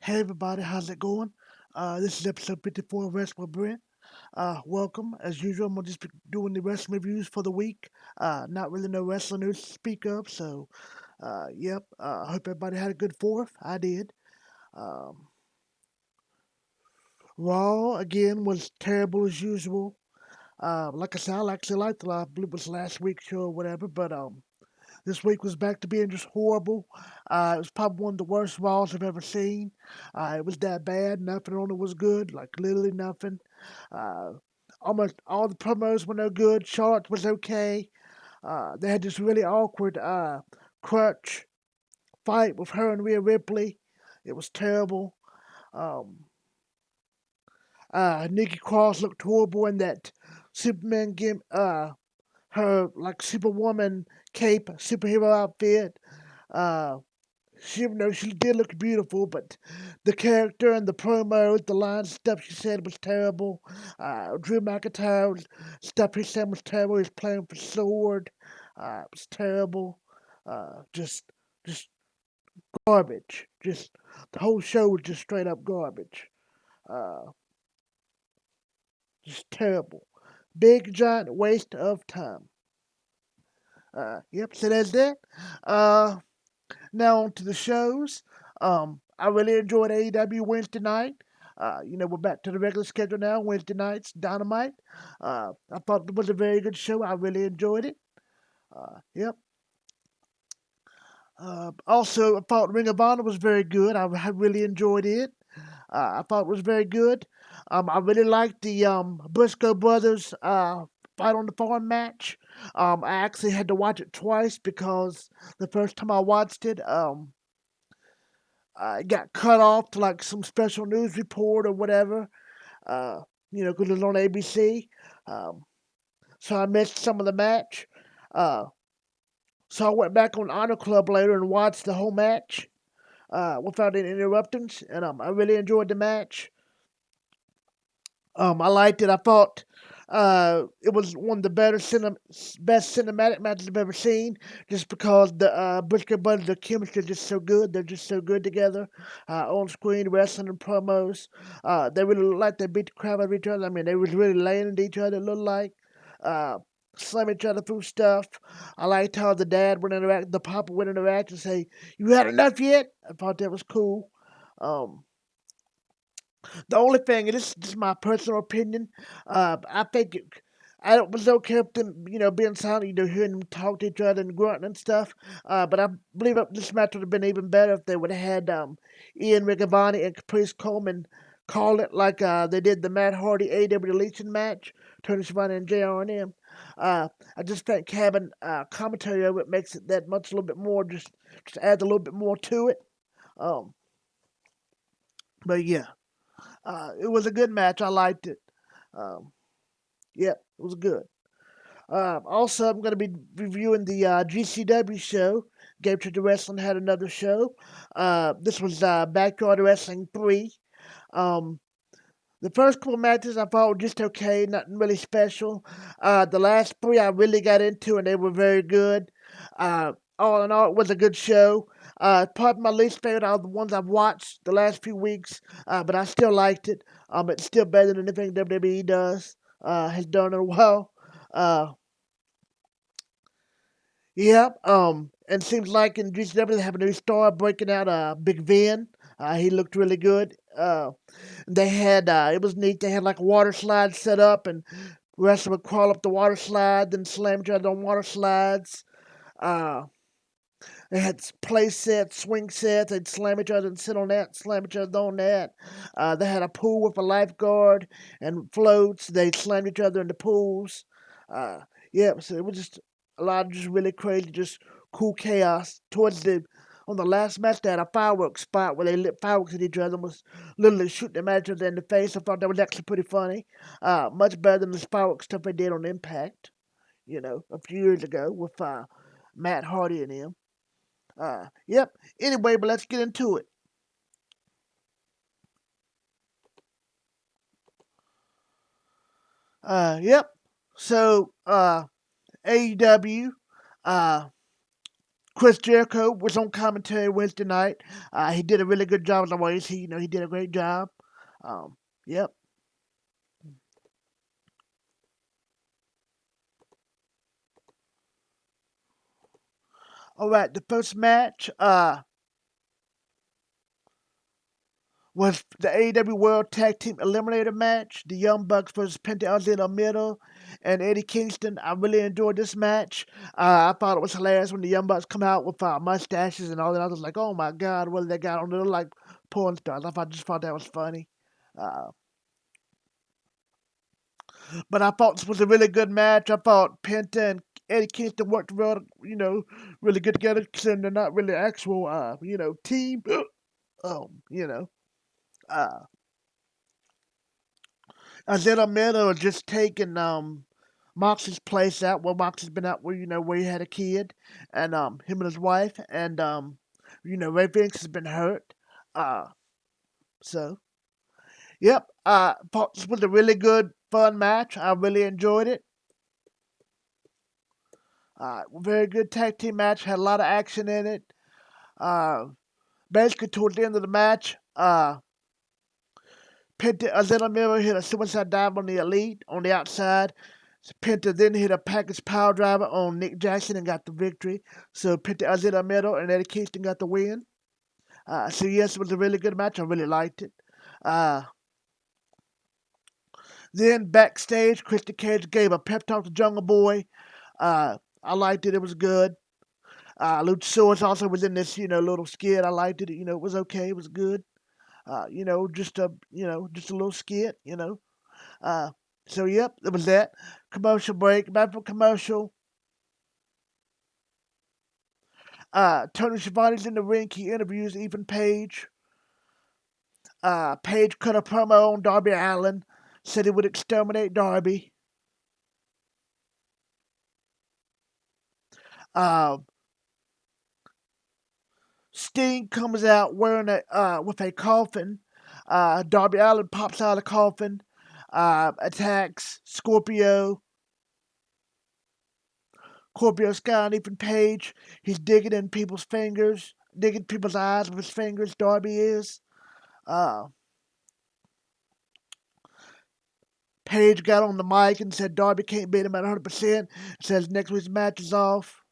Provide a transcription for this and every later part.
Hey everybody, how's it going? This is episode 54 of Wrestling with Brent. Welcome. As usual, I'm gonna just be doing the wrestling reviews for the week. Not really no wrestling news to speak of, so yep. I hope everybody had a good fourth. I did. Um, Raw again was terrible as usual. Like I said, I actually liked it. I believe it was last week's show or whatever, but this week was back to being just horrible. It was probably one of the worst Raws I've ever seen. It was that bad. Nothing on it was good. Like literally nothing. Uh, Almost all the promos were no good. Charlotte was okay. They had this really awkward crutch fight with her and Rhea Ripley. It was terrible. Um, Nikki Cross looked horrible in that Superman game. Her like Superwoman cape, superhero outfit. Uh, she did look beautiful, but the character and the promos, the lines, stuff she said was terrible. Drew McIntyre's stuff he said was terrible. He was playing for Sword. It was terrible. Just, just garbage. Just the whole show was just straight up garbage. Uh, just terrible. Big giant waste of time. Yep. So that's that. Uh, Now on to the shows. I really enjoyed AEW Wednesday night. We're back to the regular schedule now. Wednesday nights, Dynamite. I thought it was a very good show. I really enjoyed it. Yep. Also, I thought Ring of Honor was very good. I really enjoyed it. I thought it was very good. I really liked the Briscoe brothers fight on the farm match. I actually had to watch it twice because the first time I watched it, got cut off to like some special news report or whatever, uh, because it was on ABC. Um, so I missed some of the match. Uh, so I went back on Honor Club later and watched the whole match without any interruptions, and I really enjoyed the match. I liked it. I thought it was one of the best cinematic matches I've ever seen. Just because the Briscoe brothers, the chemistry is just so good. They're just so good together, on screen, wrestling and promos. They really look like they beat the crap out of each other. I mean, they was really laying into each other. It looked like. Uh, Slam each other through stuff. I liked how the dad would interact, the papa would interact and say, "You had enough yet?" I thought that was cool. Um, the only thing, and this is my personal opinion, I think I was okay with them, being silent, hearing them talk to each other and grunting and stuff. But I believe that this match would have been even better if they would have had Ian Riccaboni and Caprice Coleman call it like they did the Matt Hardy AW Deletion match, Tony Schiavone and JR&M. I just think having commentary over it makes it that much a little bit more, just adds a little bit more to it. Um, but yeah. It was a good match. I liked it. Um, yep, it was good. Also, I'm going to be reviewing the GCW show. Game Changer Wrestling had another show. This was Backyard Wrestling 3. Um, the first couple matches I thought were just okay, nothing really special. The last three I really got into and they were very good. All in all, it was a good show. Probably my least favorite out of the ones I've watched the last few weeks, but I still liked it. It's still better than anything WWE has done in a while. Uh, yeah, and seems like in GCW they have a new star breaking out, Big Vin. He looked really good. They had it was neat. They had like a water slide set up, and wrestler would crawl up the water slide, then slam each other on water slides. Uh, they had play sets, swing sets. They'd slam each other and sit on that, slam each other on that. They had a pool with a lifeguard and floats. They slammed each other in the pools. Uh, yeah, so it was just a lot of just really crazy, just cool chaos. Towards the On the last match, they had a fireworks spot where they lit fireworks at each other and was literally shooting them at each other in the face. I thought that was actually pretty funny. Much better than the fireworks stuff they did on Impact, a few years ago with Matt Hardy and him. Yep. Anyway, but let's get into it. Yep. So, AEW, uh, Chris Jericho was on commentary Wednesday night. He did a really good job as always. He did a great job. Um, yep. All right. The first match was the AEW World Tag Team Eliminator match. The Young Bucks versus Penta El Middle and Eddie Kingston. I really enjoyed this match. I thought it was hilarious when the Young Bucks come out with mustaches and all that. I was like, oh my God, what did they got on? They look like porn stars. Just thought that was funny. Uh, but I thought this was a really good match. I thought Penta and Eddie Kingston worked really good together, considering they're not really actual, team. You know, uh, Azeta Miller just taking Moxie's place out where Moxie's been out where he had a kid, and him and his wife, and Ray Phoenix has been hurt. Uh, so yep. Thought this was a really good, fun match. I really enjoyed it. Very good tag team match. Had a lot of action in it. Uh, Basically towards the end of the match, Penta Azeta Miller hit a suicide dive on the Elite on the outside. Penta then hit a package power driver on Nick Jackson and got the victory. So Penta Azeta Middle and Eddie Kingston got the win. So yes, it was a really good match. I really liked it. Uh, then backstage, Christian Cage gave a pep talk to Jungle Boy. I liked it. It was good. Luchasaurus also was in this, little skit. I liked it. It was okay. It was good. Just a little skit. Uh, so yep, it was that. Commercial break. Back from commercial. Tony Schiavone's in the ring. He interviews Ethan Page. Page cut a promo on Darby Allin. Said he would exterminate Darby. Uh, Sting comes out wearing with a coffin. Darby Allin pops out of the coffin. Attacks Scorpio. Scorpio Sky and Ethan Page. He's digging in people's fingers, digging people's eyes with his fingers. Darby is. Uh, Page got on the mic and said Darby can't beat him at 100%. Says next week's match is off.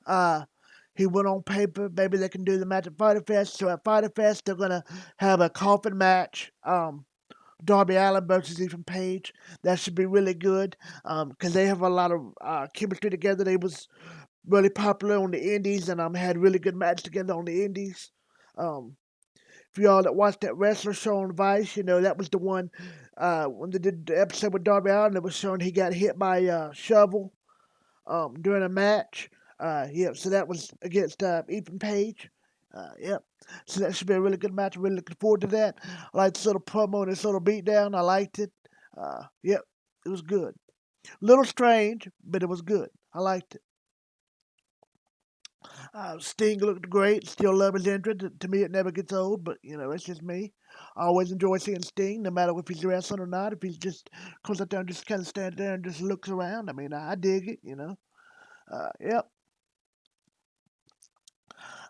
He went on paper. Maybe they can do the match at Fighter Fest. So at Fighter Fest, they're gonna have a coffin match. Darby Allin versus Ethan Page. That should be really good because they have a lot of chemistry together. They was really popular on the Indies and had really good matches together on the Indies. Um, for y'all that watched that wrestler show on Vice, that was the one when they did the episode with Darby Allin. It was showing he got hit by a shovel during a match. Yep, so that was against Ethan Page. Yep. So that should be a really good match. I'm really looking forward to that. I liked this little promo and this little beatdown. I liked it. Yep, it was good. Little strange, but it was good. I liked it. Sting looked great. Still love his entrance. To me, it never gets old, but it's just me. I always enjoy seeing Sting, no matter if he's wrestling or not. If he just comes out there and just kind of stands there and just looks around, I mean, I dig it. Yep.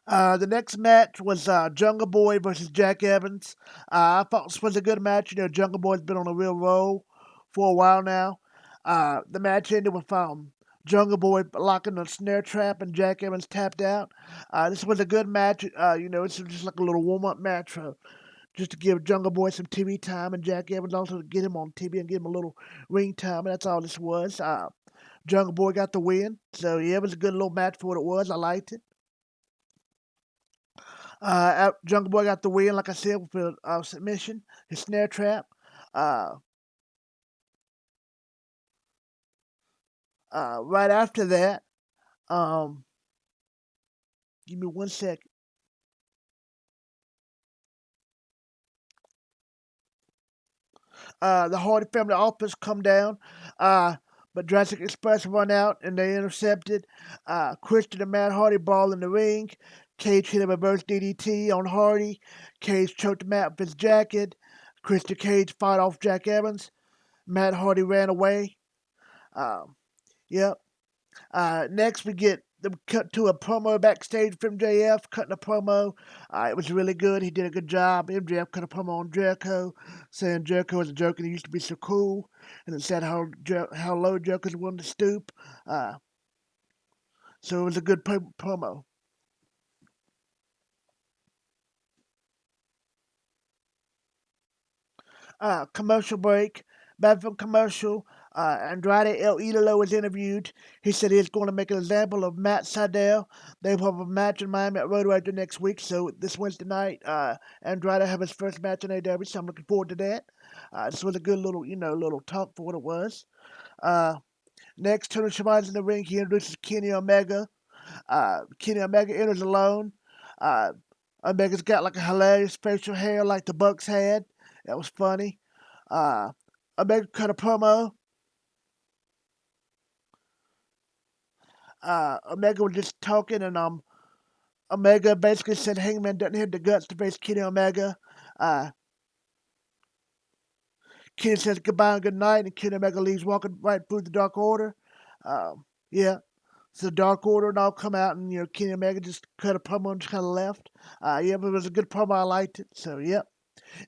The next match was Jungle Boy versus Jack Evans. I thought this was a good match. Jungle Boy's been on a real roll for a while now. The match ended with Jungle Boy locking the snare trap and Jack Evans tapped out. This was a good match. It's just like a little warm up match just to give Jungle Boy some TV time and Jack Evans also to get him on TV and give him a little ring time. And that's all this was. Jungle Boy got the win. So, yeah, it was a good little match for what it was. I liked it. Jungle Boy got the win, like I said, with a submission, his snare trap. Uh, right after that, um, give me 1 second. The Hardy family office come down, uh, but Jurassic Express run out and they intercepted. Christian and Matt Hardy brawl in the ring. Cage hit a reverse DDT on Hardy. Cage choked Matt with his jacket. Christian Cage fought off Jack Evans. Matt Hardy ran away. Um, yep. Next, we get They cut to a promo backstage from MJF, cutting a promo. It was really good. He did a good job. MJF cut a promo on Jericho, saying Jericho was a joke and he used to be so cool, and it said how low Jericho's willing to stoop. Uh, so it was a good promo. Commercial break. Back from commercial, Andrade El Idolo was interviewed. He said he is going to make an example of Matt Sydal. They will have a match in Miami at Road Rager next week. So this Wednesday night, Andrade have his first match in AEW. So I'm looking forward to that. This was a good little, little talk for what it was. Uh, Next, Tony Schiavone's in the ring. He introduces Kenny Omega. Kenny Omega enters alone. Uh, Omega's got like a hilarious facial hair like the Bucks had. That was funny. Uh, Omega cut a promo. Omega was just talking, and Omega basically said Hangman doesn't have the guts to face Kenny Omega. Uh, Kenny says goodbye and good night, and Kenny Omega leaves walking right through the Dark Order. Yeah, so the Dark Order and all come out, and Kenny Omega just cut a promo and just kind of left. Yeah, but it was a good promo. I liked it. So yeah.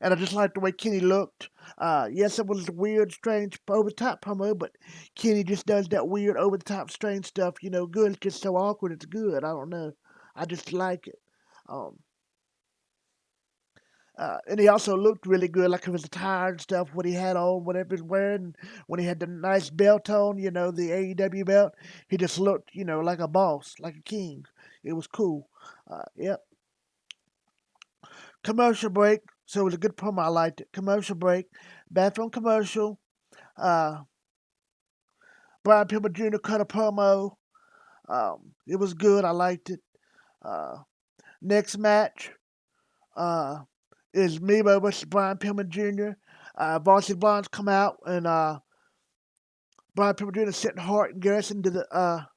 And I just liked the way Kenny looked. Yes, it was a weird, strange, over the top promo, but Kenny just does that weird, over the top, strange stuff. Good. It's just so awkward. It's good. I don't know. I just like it. Um, and he also looked really good, like his attire and stuff, what he had on, whatever he was wearing. When he had the nice belt on, the AEW belt, he just looked, like a boss, like a king. It was cool. Yep. Commercial break. So it was a good promo. I liked it. Commercial break. Back from commercial. Uh, Brian Pillman Jr. cut a promo. It was good. I liked it. Uh, Next match uh, is Miro versus Brian Pillman Jr. Varsity Blondes come out, and Brian Pillman Jr. sent Hart and Garrison to the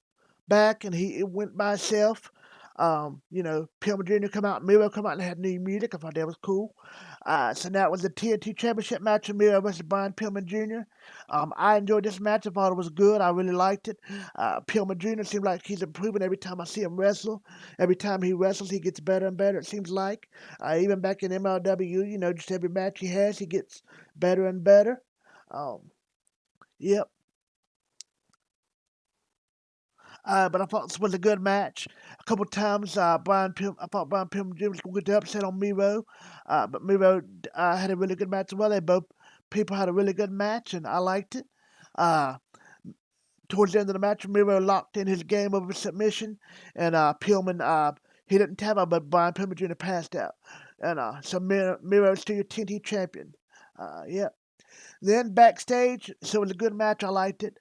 back, and he it went by himself. Pillman Jr. come out, Miro come out and had new music. I thought that was cool. So now it was the TNT Championship match of Miro versus Brian Pillman Jr. I enjoyed this match. I thought it was good. I really liked it. Pillman Jr. seems like he's improving every time I see him wrestle. Every time he wrestles, he gets better and better, it seems like. Even back in MLW, just every match he has, he gets better and better. Um, yep. But I thought this was a good match. A couple times, I thought Brian Pillman Jr. was going to get the upset on Miro, but Miro had a really good match as well. They both people had a really good match, and I liked it. Uh, Towards the end of the match, Miro locked in his game over submission, and Pillman he didn't tap out, but Brian Pillman Jr. passed out, and so Miro's still your TNT champion. Yeah. Then backstage, so it was a good match. I liked it.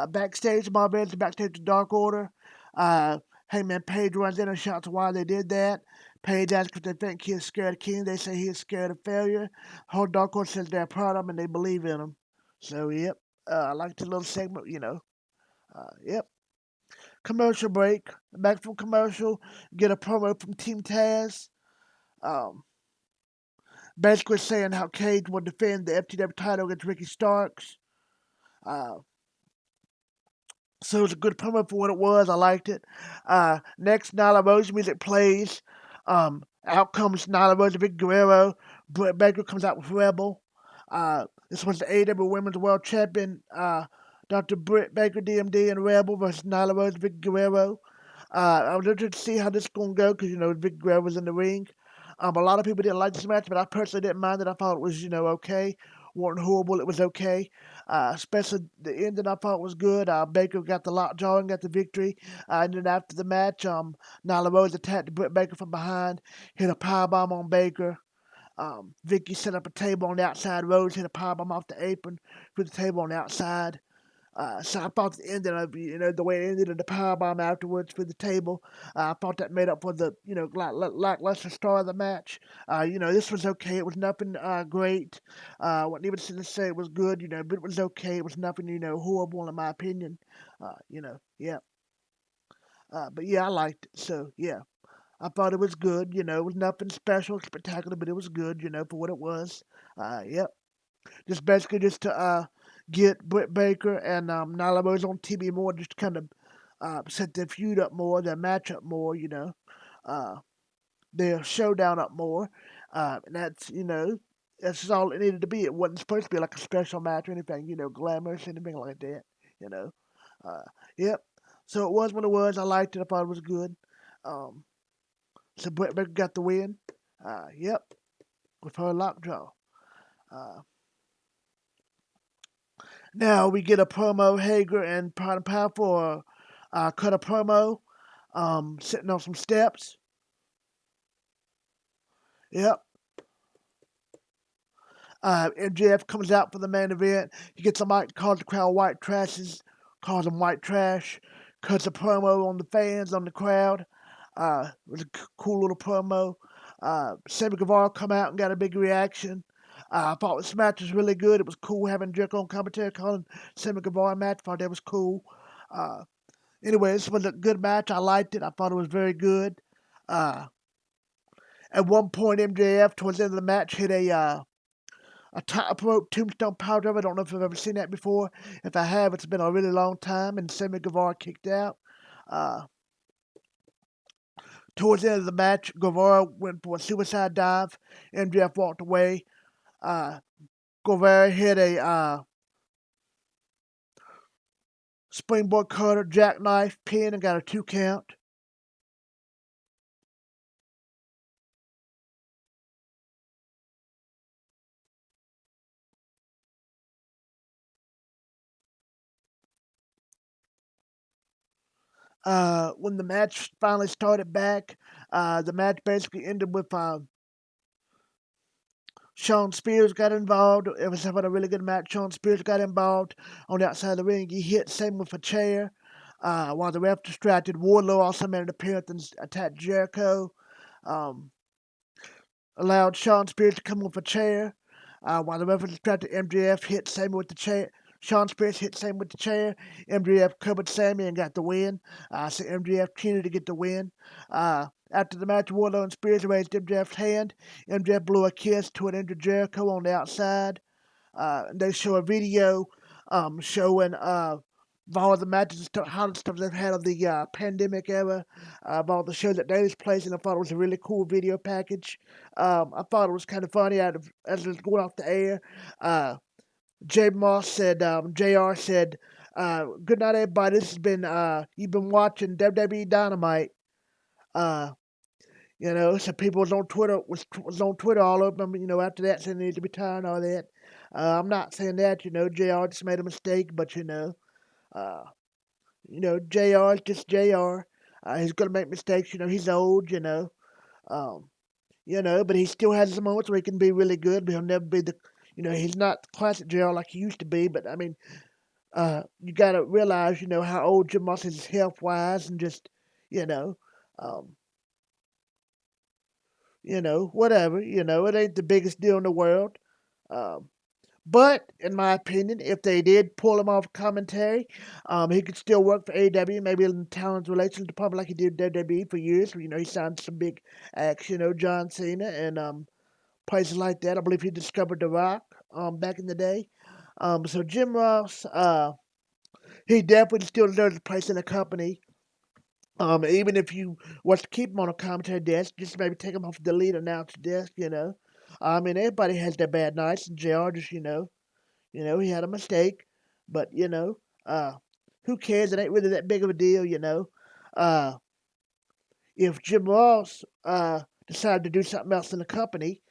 Backstage, Marvin's backstage to Dark Order. Uh, Hangman Page runs in and shouts why they did that. Page asks if they think he is scared of King. They say he is scared of failure. Whole Dark Order says they're proud of him and they believe in him. So, yep. I liked the little segment. Yep. Commercial break. Back from commercial. Get a promo from Team Taz. Um, Basically saying how Cage will defend the FTW title against Ricky Starks. Uh, So it was a good promo for what it was. I liked it. Next, Nyla Rose music plays. Out comes Nyla Rose, Vic Guerrero. Britt Baker comes out with Rebel. This was the AEW Women's World Champion, Dr. Britt Baker, DMD, and Rebel versus Nyla Rose, Vic Guerrero. I was interested to see how this is going to go because, Vic Guerrero was in the ring. A lot of people didn't like this match, but I personally didn't mind it. I thought it was, okay. Wasn't horrible. It was okay. Especially the ending, I thought was good. Baker got the lockjaw and got the victory. And then after the match, Nyla Rose attacked Britt Baker from behind, hit a powerbomb on Baker. Vicky set up a table on the outside. Rose hit a powerbomb off the apron, put the table on the outside. So I thought the ending of the way it ended and the powerbomb afterwards for the table, I thought that made up for the lackluster start of the match. This was okay. It was nothing great. What even to say it was good, but it was okay. It was nothing horrible in my opinion. Yeah. But yeah, I liked it. So yeah, I thought it was good. It was nothing special, spectacular, but it was good. For what it was. Yep. Just basically just to get Britt Baker and Nyla Rose on TV more, just to kind of set their feud up more, their match up more, uh, their showdown up more. And that's just all it needed to be. It wasn't supposed to be like a special match or anything, glamorous, anything like that, you know. Uh, yep. So it was what it was. I liked it. I thought it was good. Um, so Brett Baker got the win. Yep, with her lockjaw. Uh, Now we get a promo. Hager and Powerful cut a promo, sitting on some steps. Yep. MJF comes out for the main event. He gets a mic, calls the crowd white trashes, calls them white trash, cuts a promo on the fans, on the crowd. It was a cool little promo. Sammy Guevara come out and got a big reaction. I thought this match was really good. It was cool having Jericho on commentary calling Sammy Guevara match. I thought that was cool. Uh, anyway, this was a good match. I liked it. I thought it was very good. Uh, at one point, MJF towards the end of the match hit a top rope tombstone power driver. I don't know if I've ever seen that before. If I have, it's been a really long time. And Sammy Guevara kicked out. Uh, Towards the end of the match, Guevara went for a suicide dive. MJF walked away. Uh, Guevara hit a springboard cutter, jackknife, pin, and got a 2 count. When the match finally started back, the match basically ended with Shawn Spears got involved. It was having a really good match. Shawn Spears got involved on the outside of the ring. He hit Sam with a chair. While the ref distracted, Wardlow also made an appearance and attacked Jericho. Um, Allowed Shawn Spears to come with a chair. While the ref was distracted, MJF hit Sammy with the chair. Shawn Spears hit Sammy with the chair. MJF covered Sammy and got the win. So MJF continued to get the win. After the match, Wardlow and Spears raised MJF's hand. MJF blew a kiss to an injured Jericho on the outside. They show a video showing of all the matches and stuff, how the stuff they've had of the pandemic era, of all the shows that Daily's placed, and I thought it was a really cool video package. I thought it was kind of funny as it was going off the air. Jay Moss said, JR said, good night, everybody. This has been, you've been watching WWE Dynamite. Uh, some people was on Twitter all over them. After that, saying they need to retire and all that. I'm not saying that. Jr. just made a mistake, but uh, Jr. is just Jr. He's gonna make mistakes. He's old. Um, but he still has his moments where he can be really good. But he'll never be he's not the classic Jr. like he used to be. But I mean, you gotta realize, how old Jim Moss is health wise, and just, you know. Um, whatever, it ain't the biggest deal in the world. Um, but in my opinion, if they did pull him off commentary, he could still work for AEW, maybe in the talent relations department like he did WWE for years. He signed some big acts, John Cena and places like that. I believe he discovered The Rock back in the day. So Jim Ross, he definitely still deserves a place in the company. Even if you was to keep him on a commentary desk, just maybe take him off the lead announcer desk. I mean, everybody has their bad nights, and JR just, he had a mistake, but, who cares? It ain't really that big of a deal. Uh, if Jim Ross decided to do something else in the company,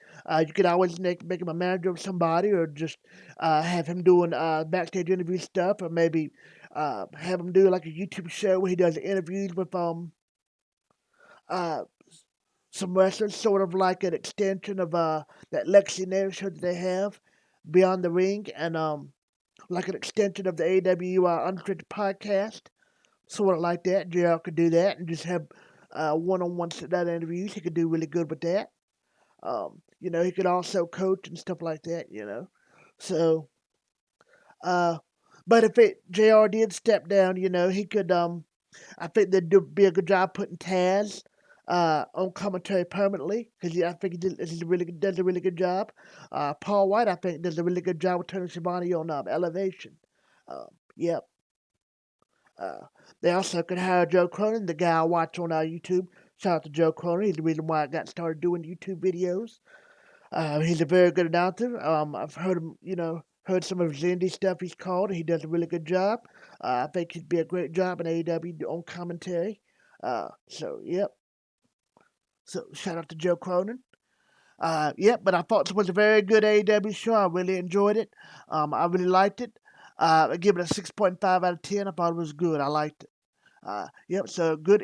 you could always make him a manager of somebody, or just have him doing backstage interview stuff, or maybe have him do like a YouTube show where he does interviews with uh, some wrestlers, sort of like an extension of that Lexi Nair show that they have Beyond the Ring, and like an extension of the AW Unscripted podcast, sort of like that. JR could do that and just have one-on-one sit-down interviews. He could do really good with that. He could also coach and stuff like that. So, uh, but if JR did step down, he could I think they'd be a good job putting Taz on commentary permanently, because I think does a really good job. Paul White, I think, does a really good job with Tony Schiavone on Elevation. Uh, yep. Uh, they also could hire Joe Cronin, the guy I watch on YouTube. Shout out to Joe Cronin. He's the reason why I got started doing YouTube videos. He's a very good announcer. I've heard him, heard some of his indie stuff he's called. He does a really good job. I think he'd be a great job in AEW on commentary. Yep. So, shout out to Joe Cronin. Yep, but I thought it was a very good AEW show. I really enjoyed it. I really liked it. I give it a 6.5 out of 10. I thought it was good. I liked it. Yep, so good.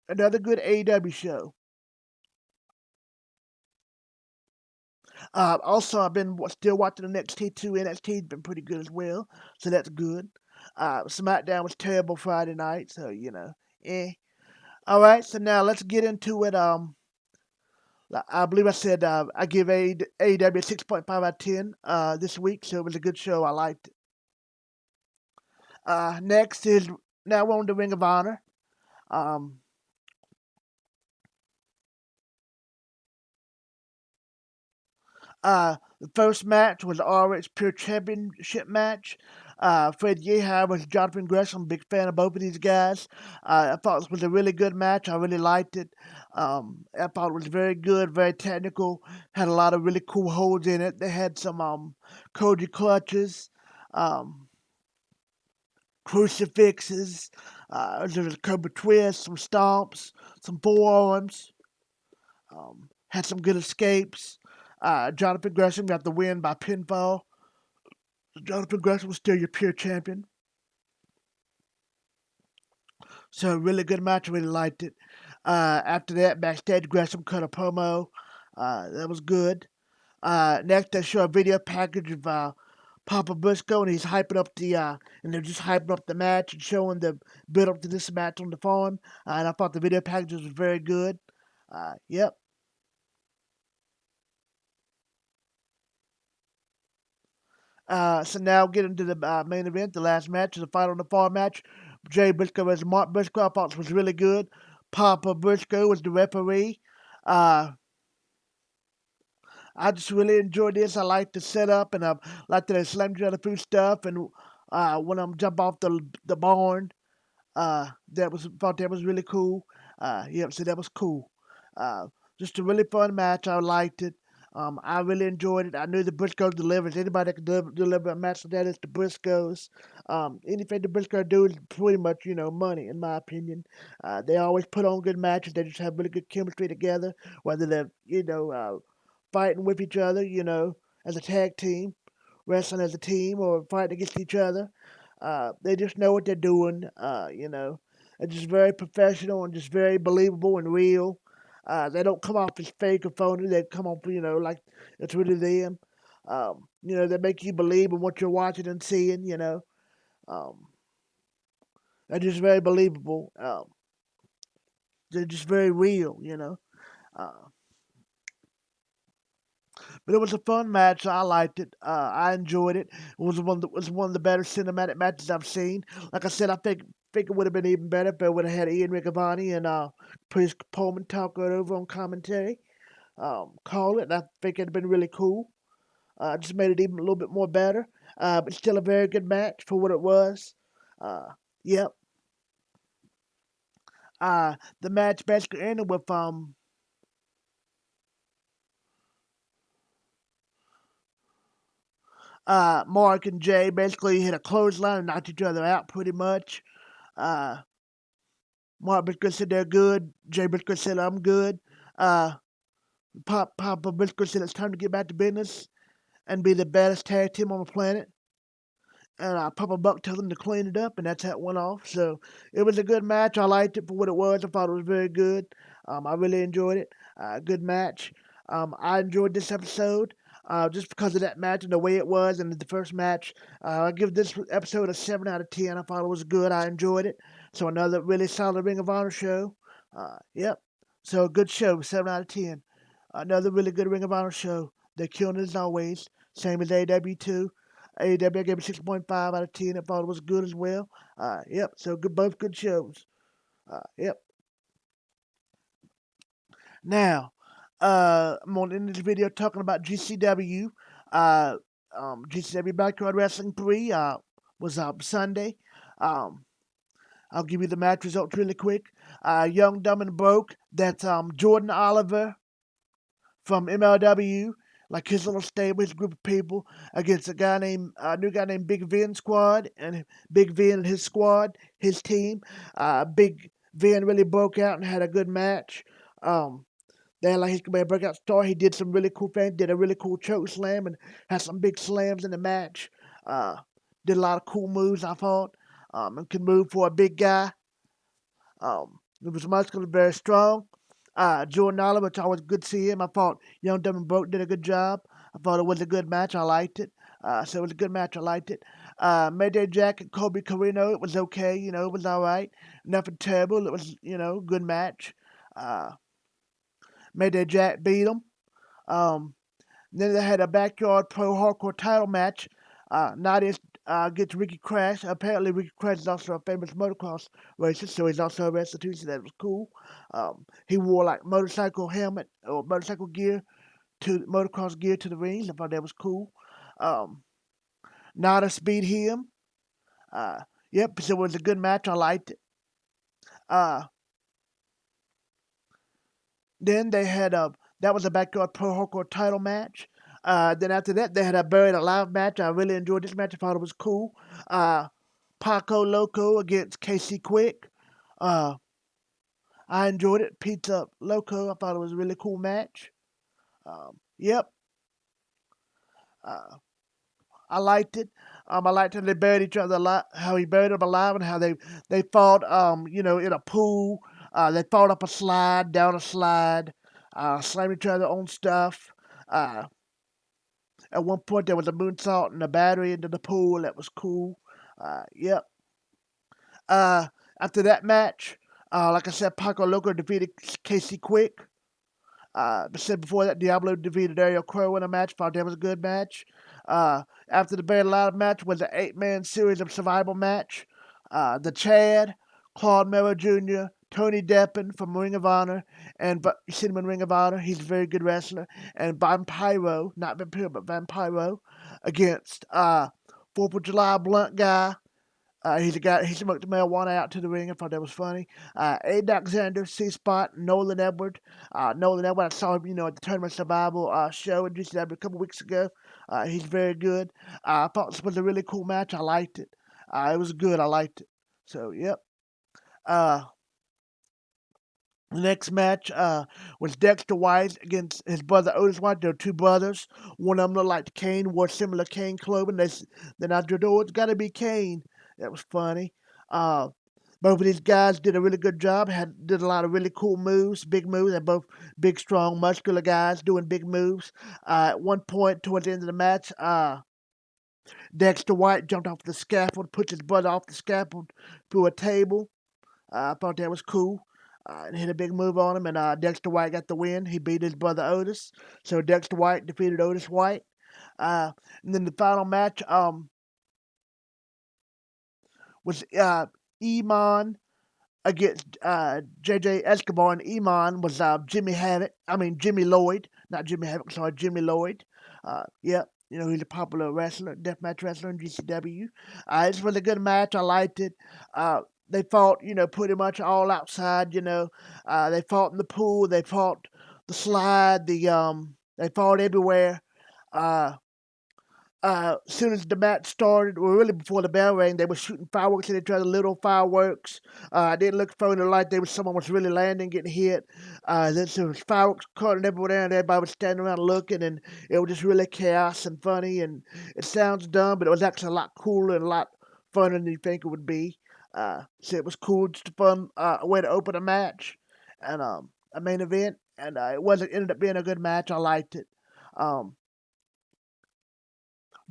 Another good AEW show. Also, I've been still watching NXT 2. NXT's been pretty good as well, so that's good. SmackDown was terrible Friday night, so eh. All right, so now let's get into it. I believe I said I give AEW 6.5 out of 10 this week, so it was a good show. I liked it. Next is now we're on the Ring of Honor. Um, the first match was the RX Pure Championship match. Fred Yehi was Jonathan Gresham. Big fan of both of these guys. I thought this was a really good match. I really liked it. I thought it was very good, very technical. Had a lot of really cool holds in it. They had some Koji clutches, um, crucifixes. There was a Cobra twist, some stomps, some forearms. Had some good escapes. Jonathan Gresham got the win by pinfall. Jonathan Gresham was still your pure champion. So, really good match. I really liked it. After that, backstage, Gresham cut a promo. That was good. Next, they show a video package of Papa Briscoe, and he's hyping up and they're just hyping up the match and showing the build up to this match on the phone. And I thought the video package was very good. Yep. So now get into the main event, the last match, the Fight on the Farm match. Jay Briscoe versus Mark Briscoe. I thought this was really good. Papa Briscoe was the referee. Uh, I just really enjoyed this. I like the setup, and I like that they slammed each other through stuff. And when I'm jump off the barn, that was thought that was really cool. Yep, so that was cool. Uh, just a really fun match. I liked it. I really enjoyed it. I knew the Briscoes delivers. Anybody that can deliver a match like that is the Briscoes. Anything the Briscoes do is pretty much, money, in my opinion. They always put on good matches. They just have really good chemistry together, whether they're, fighting with each other, as a tag team, wrestling as a team, or fighting against each other. They just know what they're doing. They're just very professional and just very believable and real. They don't come off as fake or phony. They come off, like it's really them. They make you believe in what you're watching and seeing. Um, they're just very believable. They're just very real. Uh, But it was a fun match. I liked it. I enjoyed it. It was one of the better cinematic matches I've seen. Like I said, I think it would have been even better if it would have had Ian Riccaboni and Chris Pullman talk it over on commentary. Call it. I think it'd been really cool. Just made it even a little bit more better. But still a very good match for what it was. Uh, yep. The match basically ended with Mark and Jay basically hit a clothesline and knocked each other out pretty much. Uh, Mark Briscoe said they're good. Jay Briscoe said I'm good. Uh, Papa Briscoe said it's time to get back to business and be the baddest tag team on the planet. And Papa Buck told him to clean it up, and that's how it went off. So it was a good match. I liked it for what it was. I thought it was very good. I really enjoyed it. Good match. I enjoyed this episode just because of that match and the way it was and the first match. I give this episode a 7 out of 10. I thought it was good. I enjoyed it. So another really solid Ring of Honor show. Yep. So a good show, 7 out of 10. Another really good Ring of Honor show. They're killing it as always. Same as AW2. AEW gave it 6.5 out of 10. I thought it was good as well. Yep, so good, both good shows. Yep. Now, I'm on the end of this video talking about GCW. Uh, GCW Backyard Wrestling 3 was Sunday. Um, I'll give you the match results really quick. Young, Dumb, and Broke. That's Jordan Oliver from MLW, like his little stable, his group of people, against a new guy named Big Vin Squad, and Big Vin and his squad, his team. Big Vin really broke out and had a good match. Um, they had like he's gonna be a breakout star. He did some really cool things. Did a really cool choke slam and had some big slams in the match. Uh, did a lot of cool moves. I thought. And can move for a big guy. It was muscular, very strong. Jordan Oliver, it's always good to see him. I thought Young Dumb and Broke did a good job. I thought it was a good match. I liked it. So it was a good match. I liked it. Mayday Jack and Kobe Carino, it was okay. It was all right. Nothing terrible. It was, good match. Uh, Mayday Jack beat him. Um, then they had a backyard pro hardcore title match. Nadia gets Ricky Crash. Apparently, Ricky Crash is also a famous motocross racer, so he's also a wrestler too. So that was cool. He wore like motorcycle helmet or motorcycle gear to motocross gear to the ring. I thought that was cool. Um, Nada beat him. Uh, yep, so it was a good match. I liked it. Uh, Then they had a that was a backyard pro hardcore title match. Then after that, they had a buried alive match. I really enjoyed this match. I thought it was cool. Uh, Paco Loco against Casey Quick. Uh, I enjoyed it. Pizza Loco. I thought it was a really cool match. Yep. Uh, I liked it. I liked how they buried each other alive, how he buried them alive, and how they fought. In a pool. They fought up a slide, down a slide, slammed each other on stuff. Uh, At one point, there was a moonsault and a battery into the pool. That was cool. Yep. Uh, After that match, like I said, Paco Loco defeated Casey Quick. I said before that, Diablo defeated Ariel Crow in a match. Thought that was a good match. After the Very Loud match was an 8-man series of survival match. The Chad, Claude Mero Jr., Tony Deppen from Ring of Honor, and you see him in Ring of Honor. He's a very good wrestler. And Vampiro, not Vampiro, but Vampiro, against 4th of July Blunt guy. He's a guy. He smoked marijuana out to the ring. I thought that was funny. Aiden Alexander, C Spot, Nolan Edward. Nolan Edward, I saw him, at the Tournament Survival show in GCW a couple weeks ago. He's very good. I thought this was a really cool match. I liked it. It was good. I liked it. So, yep. Uh, the next match was Dexter White against his brother Otis White. There were two brothers. One of them looked like Kane, wore similar Kane clothing. Then I drew, oh, it's got to be Kane. That was funny. Uh, Both of these guys did a really good job. Did a lot of really cool moves, big moves. They're both big, strong, muscular guys doing big moves. At one point towards the end of the match, Dexter White jumped off the scaffold, put his brother off the scaffold through a table. I thought that was cool. And hit a big move on him, and Dexter White got the win. He beat his brother Otis. So Dexter White defeated Otis White. Uh, and then the final match was Iman against JJ Escobar, and Iman was Jimmy Lloyd, not Jimmy Havoc, sorry, Jimmy Lloyd. Yep, he's a popular wrestler, deathmatch wrestler in GCW. This was a good match. I liked it. They fought, pretty much all outside. They fought in the pool. They fought the slide. They fought everywhere. Uh, as soon as the match started, or really before the bell rang, they were shooting fireworks at each other, little fireworks. It didn't look phony like someone was really landing, getting hit. There was fireworks caught everywhere, and everybody was standing around looking, and it was just really chaos and funny. And it sounds dumb, but it was actually a lot cooler and a lot funner than you think it would be. So it was cool, just a fun way to open a match and a main event, and ended up being a good match. I liked it. Um,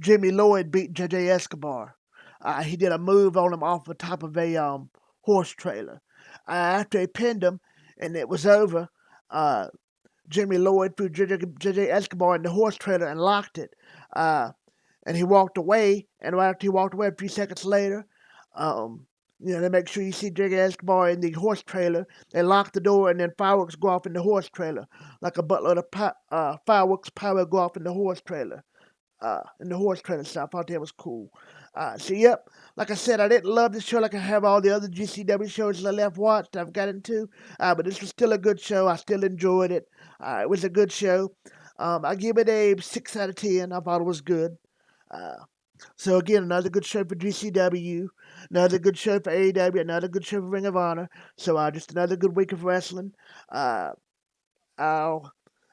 Jimmy Lloyd beat JJ Escobar. He did a move on him off the top of a horse trailer. After he pinned him and it was over, uh, Jimmy Lloyd threw JJ Escobar in the horse trailer and locked it. Uh, and he walked away, and right after he walked away, a few seconds later, they make sure you see JJ Escobar in the horse trailer. They lock the door, and then fireworks go off in the horse trailer, like a buttload of fireworks power go off in the horse trailer. In the horse trailer stuff. I thought that was cool. So yep, like I said, I didn't love the show like I have all the other GCW shows that I left watched. I've got into, but this was still a good show. I still enjoyed it. It was a good show. I give it a 6 out of 10. I thought it was good. Uh, so again, another good show for GCW, another good show for AEW, another good show for Ring of Honor. So just another good week of wrestling. Uh, I'll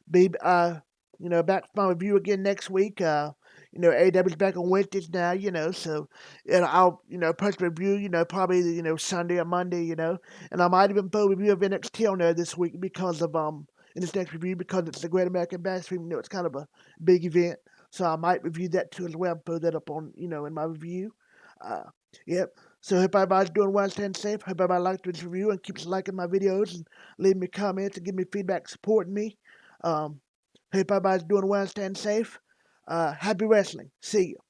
be back for my review again next week. AEW's back on Wednesdays now, so I'll post a review, probably Sunday or Monday, and I might even put a review of NXT on there this week because of in this next review because it's the Great American Bash Stream. It's kind of a big event, so I might review that too as well. Put that up on in my review. Uh, yep. So hope everybody's doing well, staying safe. Hope everybody liked this review and keeps liking my videos and leaving me comments and give me feedback, supporting me. Hope everybody's doing well, staying safe. Happy wrestling. See you.